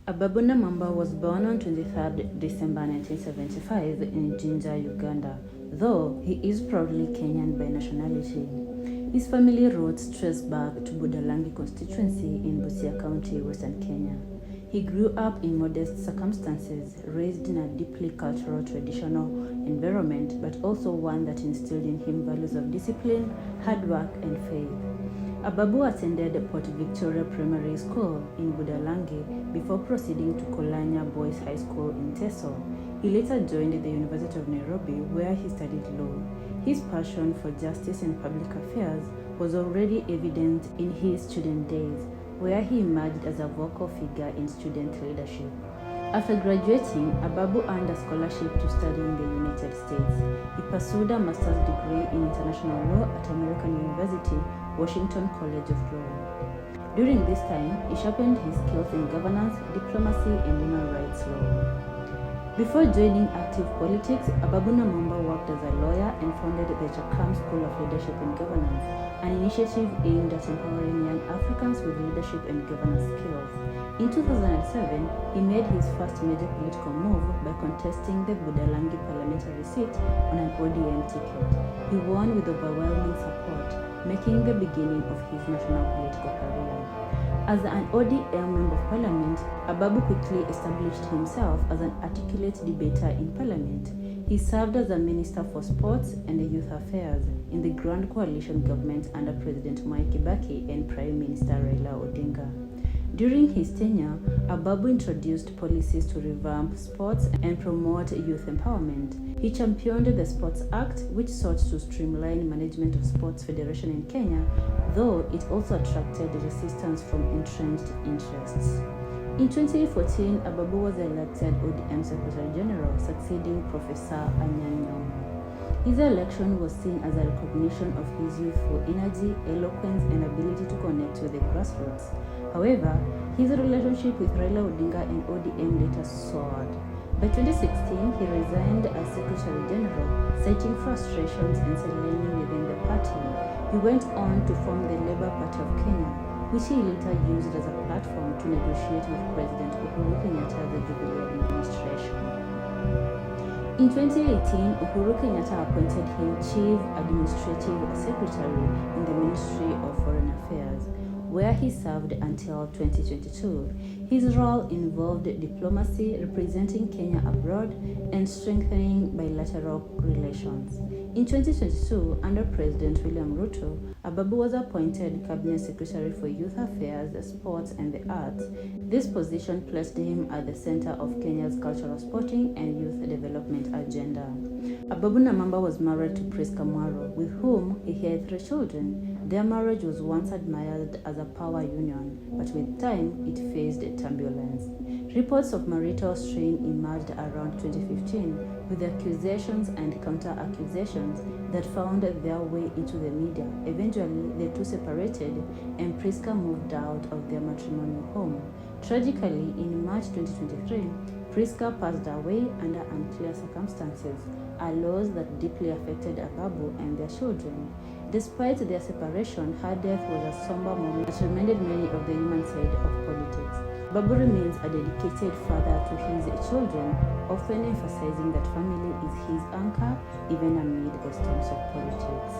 Ababu Namwamba was born on 23rd December 1975 in Jinja, Uganda, though he is proudly Kenyan by nationality. His family roots trace back to Budalangi constituency in Busia County, Western Kenya. He grew up in modest circumstances, raised in a deeply cultural, traditional environment, but also one that instilled in him values of discipline, hard work, and faith. Ababu attended Port Victoria Primary School in Budalangi before proceeding to Kolanya Boys High School in Teso. He later joined the University of Nairobi, where he studied law. His passion for justice and public affairs was already evident in his student days, where he emerged as a vocal figure in student leadership. After graduating, Ababu earned a scholarship to study in the United States. He pursued a master's degree in international law at American University, Washington College of Law. During this time, he sharpened his skills in governance, diplomacy, and human rights law. Before joining active politics, Ababu Namwamba worked as a lawyer and founded the Jakam School of Leadership and Governance, an initiative aimed at empowering young Africans with leadership and governance skills. In 2007, he made his first major political move by contesting the Budalangi parliamentary seat on an ODM ticket. He won with overwhelming support, making the beginning of his national political career. As an ODM Member of Parliament, Ababu quickly established himself as an articulate debater in Parliament. He served as a Minister for Sports and Youth Affairs in the Grand Coalition government under President Mwai Kibaki and Prime Minister Raila Odinga. During his tenure, Ababu introduced policies to revamp sports and promote youth empowerment. He championed the Sports Act, which sought to streamline management of sports federation in Kenya, though it also attracted resistance from entrenched interests. In 2014, Ababu was elected ODM Secretary General, succeeding Professor Anyanyong. His election was seen as a recognition of his youthful energy, eloquence, and ability to connect with the grassroots. However, his relationship with Raila Odinga and ODM later soured. By 2016, he resigned as Secretary General, citing frustrations and selenium within the party. He went on to form the Labour Party of Kenya, which he later used as a platform to negotiate with President Uhuru Kenyatta the Jubilee administration. In 2018, Uhuru Kenyatta appointed him Chief Administrative Secretary in the Ministry of Foreign Affairs, where he served until 2022. His role involved diplomacy, representing Kenya abroad, and strengthening bilateral relations. In 2022, under President William Ruto, Ababu was appointed Cabinet Secretary for Youth Affairs, Sports, and the Arts. This position placed him at the center of Kenya's cultural, sporting, and youth development agenda. Ababu Namwamba was married to Priska Mwaro, with whom he had 3 children. Their marriage was once admired as a power union, but with time, it faced turbulence. Reports of marital strain emerged around 2015, with accusations and counter-accusations that found their way into the media. Eventually, the two separated, and Priska moved out of their matrimonial home. Tragically, in March 2023, Priska passed away under unclear circumstances, a loss that deeply affected Ababu and their children. Despite their separation, her death was a somber moment that reminded many of the human side of politics. Ababu remains a dedicated father to his children, often emphasizing that family is his anchor, even amid the storms of politics.